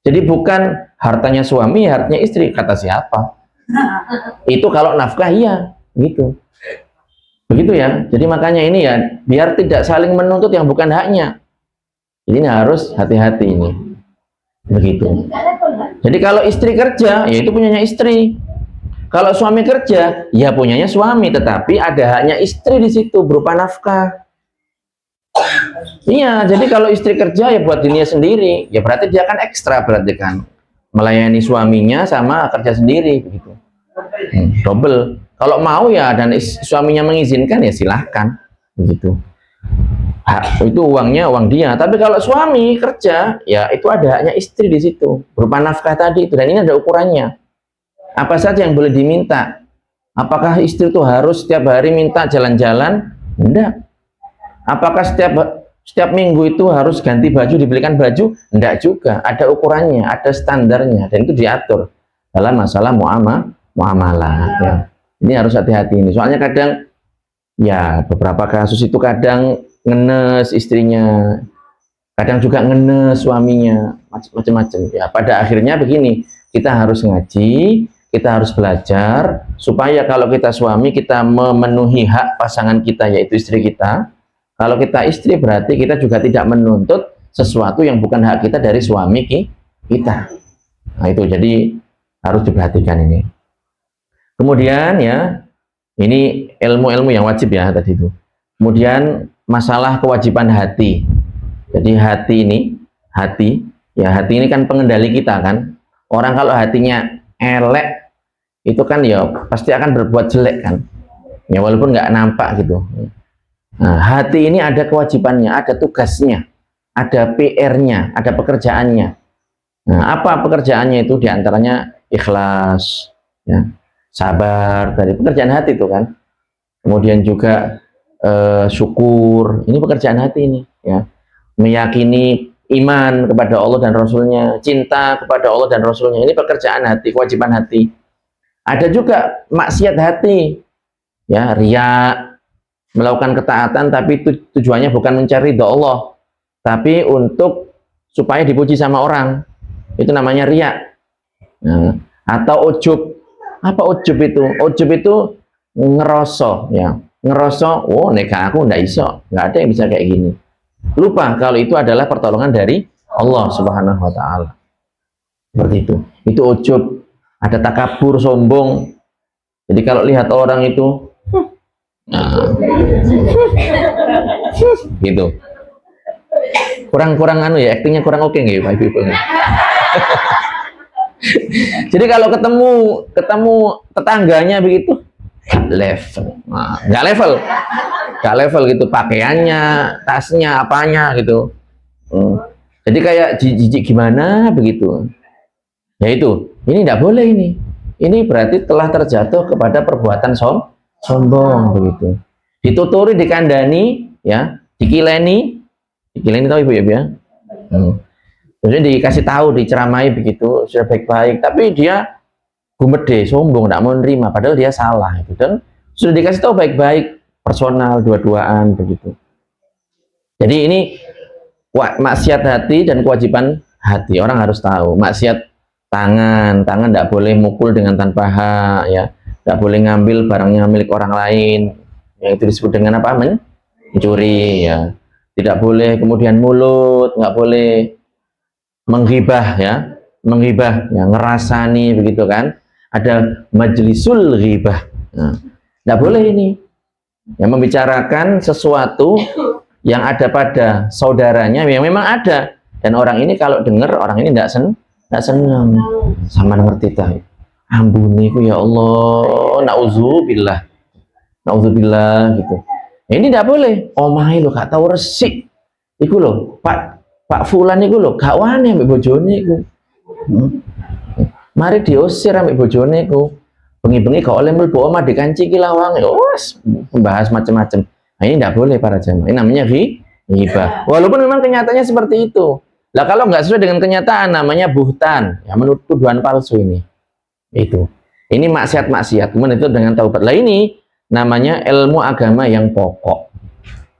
Jadi bukan hartanya suami, hartanya istri. Kata siapa? Itu kalau nafkah iya, gitu. Begitu ya. Jadi makanya ini ya, biar tidak saling menuntut yang bukan haknya. Jadi ini harus hati-hati ini. Begitu. Jadi kalau istri kerja, ya itu punyanya istri. Kalau suami kerja, ya punyanya suami, tetapi ada haknya istri di situ berupa nafkah. Iya, jadi kalau istri kerja ya buat dirinya sendiri, ya berarti dia kan ekstra, berarti kan melayani suaminya sama kerja sendiri, begitu. Double. Kalau mau ya dan suaminya mengizinkan ya silahkan, begitu. Itu uangnya uang dia. Tapi kalau suami kerja, ya itu ada haknya istri di situ berupa nafkah tadi itu, dan ini ada ukurannya. Apa saja yang boleh diminta? Apakah istri itu harus setiap hari minta jalan-jalan? Enggak. Apakah setiap minggu itu harus ganti baju, dibelikan baju? Enggak juga. Ada ukurannya, ada standarnya, dan itu diatur dalam masalah muamalah. Ya. Ini harus hati-hati ini. Soalnya kadang ya beberapa kasus itu kadang ngenes istrinya, kadang juga ngenes suaminya, macam-macam. Ya pada akhirnya begini, kita harus ngaji, kita harus belajar supaya kalau kita suami kita memenuhi hak pasangan kita yaitu istri kita. Kalau kita istri berarti kita juga tidak menuntut sesuatu yang bukan hak kita dari suami kita. Nah itu jadi harus diperhatikan ini. Kemudian ya, ini ilmu-ilmu yang wajib ya tadi itu. Kemudian masalah kewajiban hati. Jadi hati ini kan pengendali kita kan. Orang kalau hatinya elek itu kan ya pasti akan berbuat jelek kan. Ya walaupun nggak nampak gitu. Nah, hati ini ada kewajibannya, ada tugasnya, ada PR-nya, ada pekerjaannya. Nah, apa pekerjaannya itu? Diantaranya ikhlas, ya, sabar, dari pekerjaan hati itu kan. Kemudian juga syukur, ini pekerjaan hati ini, ya. Meyakini iman kepada Allah dan Rasulnya, cinta kepada Allah dan Rasulnya, ini pekerjaan hati, kewajiban hati. Ada juga maksiat hati, ya, riya, melakukan ketaatan tapi tujuannya bukan mencari ridha Allah, tapi untuk supaya dipuji sama orang, itu namanya riya. Nah, atau ujub. Apa ujub itu? Ujub itu ngeroso, ya, ngeroso. Oh, neka aku ndak iso, nggak ada yang bisa kayak gini. Lupa kalau itu adalah pertolongan dari Allah Subhanahu Wa Taala. Seperti itu. Itu ujub. Ada takabur, sombong. Jadi kalau lihat orang itu, nah, gitu. Kurang anu ya, aktingnya kurang oke nggak, Pak Ibu? Jadi kalau ketemu tetangganya begitu, nggak level gitu, pakaiannya, tasnya, apanya gitu. Jadi kayak jijik gimana begitu. Ya itu, ini tidak boleh ini. Ini berarti telah terjatuh kepada perbuatan sombong begitu. Dituturi, dikandani, ya, dikileni tahu Ibu ya, Bu ya. Jadi dikasih tahu, diceramai begitu, sudah baik-baik, tapi dia gumede, sombong, tidak mau nerima, padahal dia salah itu. Dan sudah dikasih tahu baik-baik, personal, dua-duaan begitu. Jadi ini maksiat hati dan kewajiban hati, orang harus tahu. Maksiat tangan tidak boleh mukul dengan tanpa hak, ya, tidak boleh ngambil barangnya milik orang lain, yang itu disebut dengan apa? Mencuri, ya. Tidak boleh. Kemudian mulut nggak boleh menghibah, ya, ngerasani begitu kan. Ada majlisul ghibah, nah, nggak boleh ini, yang membicarakan sesuatu yang ada pada saudaranya yang memang ada, dan orang ini kalau dengar, orang ini nggak senang. Sama ngerti tahu ambune ku, ya Allah, nauzubillah gitu. Ini tidak boleh. Omahe lo gak tahu resik iku lo, Pak Fulan iku lo gak wani ambek bojone iku. Mari diusir ambek bojone iku. Bengi-bengi gak oleh mlebu omah dikanci ki lawang. Wes membahas macam-macam. Nah, ini tidak boleh para jamaah. Ini namanya ghibah. Walaupun memang kenyataannya seperti itu. Lah kalau nggak sesuai dengan kenyataan namanya buhtan. Ya menurut tuduhan palsu ini. Itu. Ini maksiat-maksiat. Kemudian itu dengan taubat. Lah ini namanya ilmu agama yang pokok.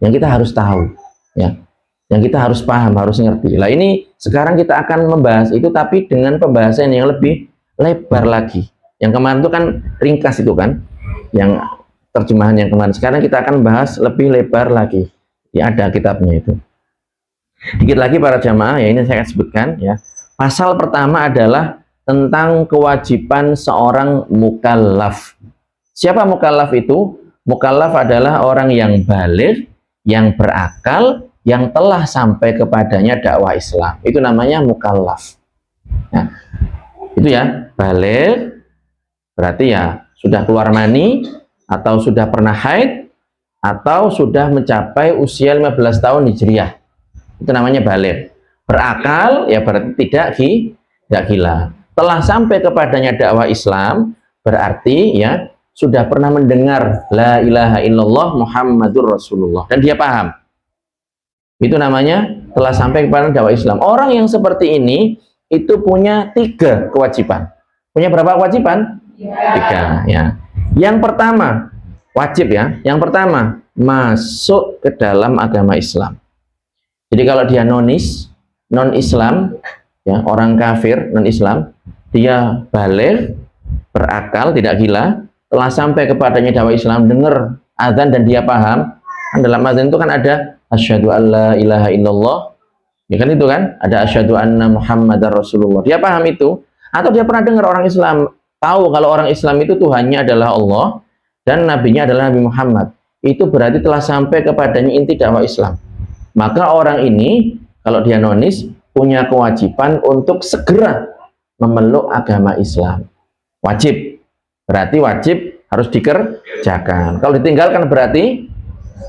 Yang kita harus tahu, ya. Yang kita harus paham, harus ngerti. Lah ini sekarang kita akan membahas itu tapi dengan pembahasan yang lebih lebar lagi. Yang kemarin itu kan ringkas itu kan. Yang terjemahan yang kemarin. Sekarang kita akan bahas lebih lebar lagi. Ya, ada kitabnya itu. Dikit lagi para jamaah, ya ini saya akan sebutkan ya. Pasal pertama adalah tentang kewajiban seorang mukallaf. Siapa mukallaf itu? Mukallaf adalah orang yang baligh, yang berakal, yang telah sampai kepadanya dakwah Islam. Itu namanya mukallaf. Ya. Itu ya, baligh berarti ya sudah keluar mani, atau sudah pernah haid, atau sudah mencapai usia 15 tahun hijriah. Itu namanya baligh. Berakal ya berarti tidak gila. Telah sampai kepadanya dakwah Islam berarti ya sudah pernah mendengar la ilaha illallah Muhammadur Rasulullah dan dia paham. Itu namanya telah sampai kepada dakwah Islam. Orang yang seperti ini itu punya 3 kewajiban. Punya berapa kewajiban? 3 ya. Yang pertama wajib ya. Yang pertama masuk ke dalam agama Islam. Jadi kalau dia non-Islam, ya orang kafir non-Islam, dia baligh, berakal, tidak gila, telah sampai kepadanya dakwah Islam, dengar azan dan dia paham. Kan dalam azan itu kan ada asyhadu alla ilaha illallah, ya kan itu kan, ada asyhadu anna Muhammadar Rasulullah. Dia paham itu, atau dia pernah dengar orang Islam tahu kalau orang Islam itu Tuhannya adalah Allah dan nabinya adalah Nabi Muhammad. Itu berarti telah sampai kepadanya inti dakwah Islam. Maka orang ini kalau dia nonis punya kewajiban untuk segera memeluk agama Islam. Wajib. Berarti wajib harus dikerjakan. Kalau ditinggalkan berarti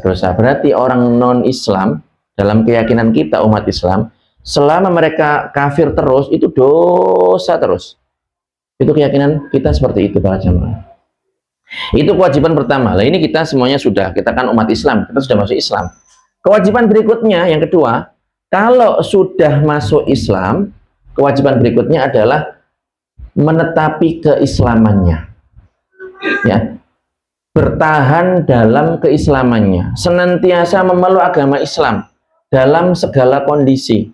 dosa. Berarti orang non-Islam dalam keyakinan kita umat Islam, selama mereka kafir terus itu dosa terus. Itu keyakinan kita seperti itu para jamaah. Itu kewajiban pertama. Lah ini kita semuanya sudah, kita kan umat Islam, kita sudah masuk Islam. Kewajiban berikutnya yang kedua, kalau sudah masuk Islam, kewajiban berikutnya adalah menetapi keislamannya. Ya. Bertahan dalam keislamannya, senantiasa memeluk agama Islam dalam segala kondisi.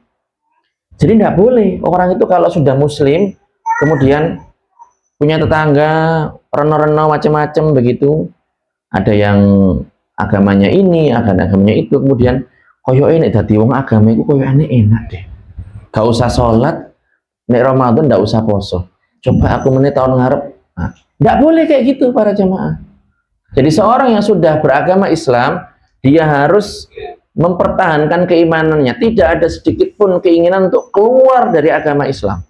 Jadi tidak boleh orang itu kalau sudah muslim kemudian punya tetangga reno-reno macam-macam begitu, ada yang agamanya ini, agamanya itu, kemudian koyo ini dadi wong agama itu koyo enak deh, gak usah sholat nek Ramadan, gak usah poso, coba aku menit tahun ngarep. Nah, gak boleh kayak gitu para jamaah. Jadi seorang yang sudah beragama Islam, dia harus mempertahankan keimanannya, tidak ada sedikit pun keinginan untuk keluar dari agama Islam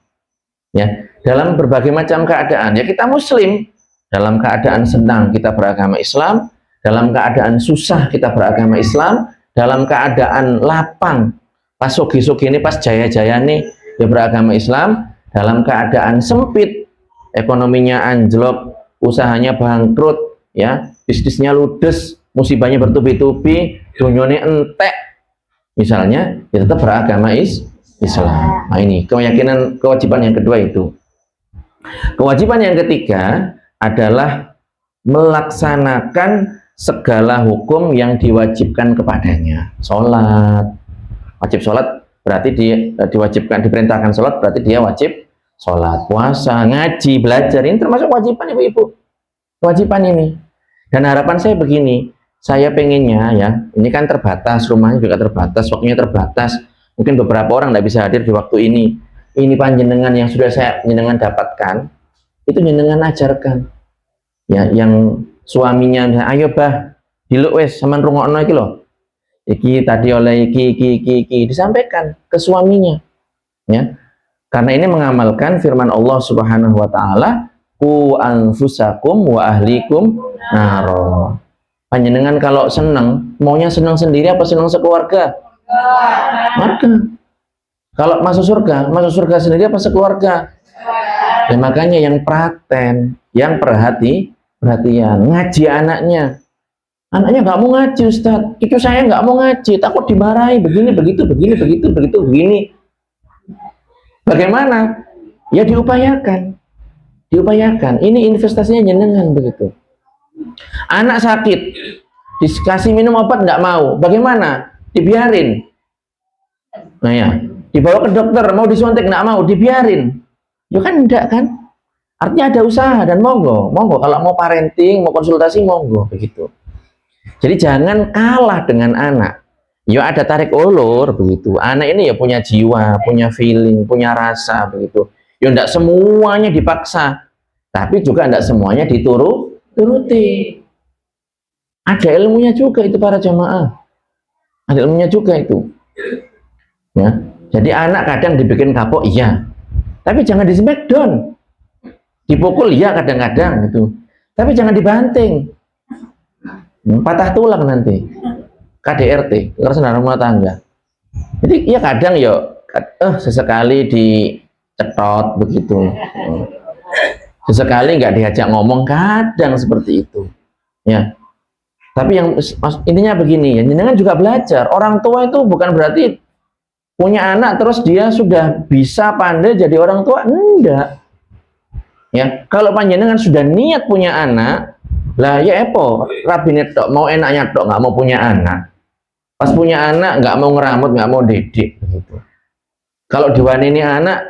ya, dalam berbagai macam keadaan. Ya kita muslim, dalam keadaan senang kita beragama Islam, dalam keadaan susah kita beragama Islam, dalam keadaan lapang pas sogi-sogi ini, pas jaya-jaya nih dia beragama Islam, dalam keadaan sempit ekonominya anjlok, usahanya bangkrut ya, bisnisnya ludes, musibahnya bertubi-tubi, dunyone entek misalnya, dia tetap beragama Islam. Nah ini keyakinan, kewajiban yang kedua itu. Kewajiban yang ketiga adalah melaksanakan segala hukum yang diwajibkan kepadanya. Sholat, wajib sholat berarti dia diwajibkan, diperintahkan sholat berarti dia wajib sholat. Puasa, ngaji, belajar, ini termasuk kewajiban ibu-ibu. Kewajiban ini. Dan harapan saya begini, saya pengennya ya, ini kan terbatas, rumahnya juga terbatas, waktunya terbatas. Mungkin beberapa orang tidak bisa hadir di waktu ini. Ini panjenengan yang sudah saya jenengan dapatkan, itu jenengan ajarkan. Ya, yang suaminya ayo bah diluk wes sama rungokno iki lho, iki tadi oleh iki disampaikan ke suaminya ya, karena ini mengamalkan firman Allah Subhanahu wa taala, qu anfusakum wa ahlikum naro. Panjenengan kalau senang maunya senang sendiri apa senang sekeluarga? Maka kalau masuk surga sendiri apa sekeluarga? Ya, makanya yang praten, yang perhatian, ngaji anaknya. Anaknya nggak mau ngaji, Ustaz. Cucu saya nggak mau ngaji, takut dimarahi, begini, begitu, begini. Bagaimana? Ya diupayakan. Ini investasinya jenengan begitu. Anak sakit, dikasih minum obat nggak mau, bagaimana? Dibiarin. Nah ya, dibawa ke dokter, mau disuntik nggak mau, dibiarin. Ya kan enggak kan? Artinya ada usaha dan monggo kalau mau parenting, mau konsultasi monggo begitu. Jadi jangan kalah dengan anak. Ya ada tarik ulur begitu. Anak ini ya punya jiwa, punya feeling, punya rasa begitu. Ya enggak semuanya dipaksa, tapi juga enggak semuanya dituruti. Ada ilmunya juga itu para jamaah. Ada ilmunya juga itu. Ya. Jadi anak kadang dibikin kapok, iya. Tapi jangan di smackdown. Dipukul iya kadang-kadang gitu. Tapi jangan dibanting. Patah tulang nanti. KDRT, kekerasan rumah tangga. Jadi ya kadang sesekali dicetot begitu. Sesekali nggak diajak ngomong, kadang seperti itu. Ya. Tapi yang intinya begini, ya jenengan juga belajar. Orang tua itu bukan berarti punya anak terus dia sudah bisa pandai jadi orang tua, enggak. Ya, kalau panjenengan sudah niat punya anak, lah ya rabinet tok, mau enaknya tok, nggak mau punya anak. Pas punya anak nggak mau ngeramut, nggak mau didik begitu. Kalau diwanini anak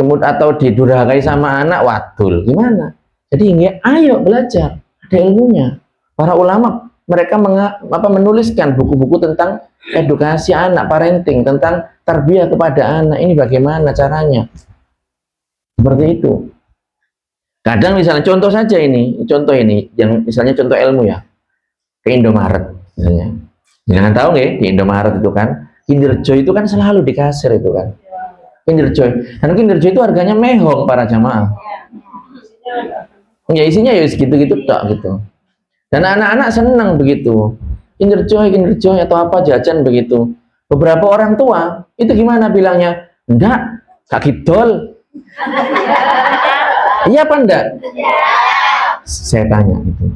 atau didurhakai sama anak, wadul gimana? Jadi ayo belajar, ada ilmunya. Para ulama mereka menuliskan buku-buku tentang edukasi anak, parenting, tentang tarbiyah kepada anak. Ini bagaimana caranya? Seperti itu. Kadang misalnya contoh ini yang misalnya contoh ilmu ya, ke Indomaret misalnya. Jangan tahu nggak, di Indomaret itu kan Kinder Joy itu kan selalu di kasir itu kan. Kinder Joy. Dan Kinder Joy itu harganya mehong para jamaah. Ya isinya ya segitu-gitu tak gitu. Dan anak-anak senang begitu. Kinder Joy atau apa jajan begitu. Beberapa orang tua itu gimana bilangnya? Enggak, kaki dol. Iya apa enggak? Saya tanya itu.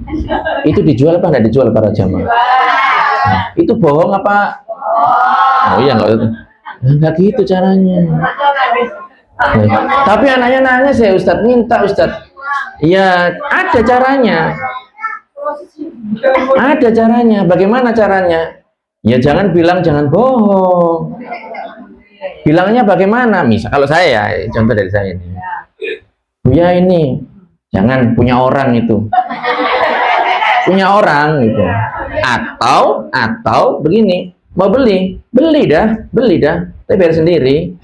Itu dijual apa enggak dijual para jamaah? Nah, itu bohong apa? Oh iya enggak gitu caranya. Tapi anaknya nangis ya Ustadz, minta Ustadz. Ya ada caranya. Ada caranya. Bagaimana caranya? Ya jangan bilang jangan bohong. Bilangnya bagaimana? Misal kalau saya, contoh dari saya ini. Ya ini jangan punya orang itu. Punya orang gitu. Atau begini, mau beli dah, tapi bayar sendiri.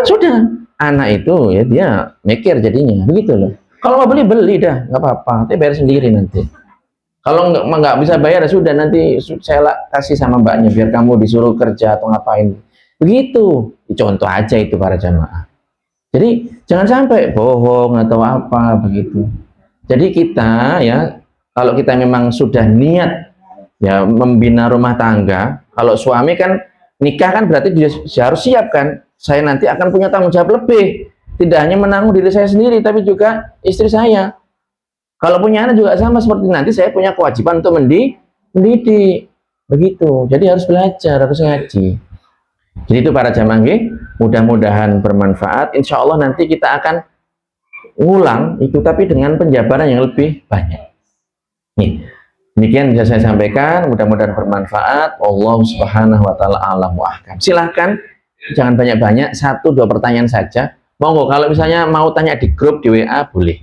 Sudah, anak itu ya dia mikir jadinya, begitu loh. Kalau mau beli dah, nggak apa-apa, tapi bayar sendiri nanti. Kalau nggak bisa bayar ya sudah, nanti saya kasih sama mbaknya biar kamu disuruh kerja atau ngapain. Begitu, contoh aja itu para jamaah. Jadi jangan sampai bohong atau apa begitu. Jadi kita ya, kalau kita memang sudah niat ya membina rumah tangga, kalau suami kan nikah kan berarti dia harus siap kan, saya nanti akan punya tanggung jawab lebih, tidak hanya menanggung diri saya sendiri tapi juga istri saya. Kalau punya anak juga sama, seperti nanti saya punya kewajiban untuk mendidik begitu. Jadi harus belajar, harus ngaji. Jadi itu para jamaah, mudah-mudahan bermanfaat. Insya Allah nanti kita akan ngulang itu tapi dengan penjabaran yang lebih banyak. Nih, demikian bisa saya sampaikan, mudah-mudahan bermanfaat. Allah Subhanahu wa taala a'lam wa ahkam. Silahkan, jangan banyak-banyak, 1-2 pertanyaan saja. Monggo, kalau misalnya mau tanya di grup di WA boleh.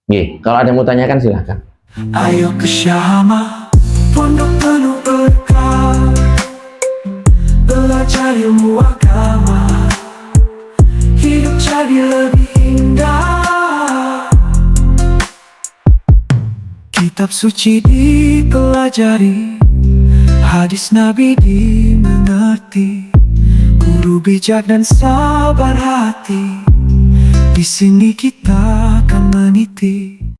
Nih, kalau ada yang mau tanyakan silahkan. Ayo ke Syahama, pondok penuh berkah, belajar ilmu agama, hidup jadi lebih indah. Kitab suci dipelajari, hadis Nabi dimengerti, guru bijak dan sabar hati, di sini kita akan meniti.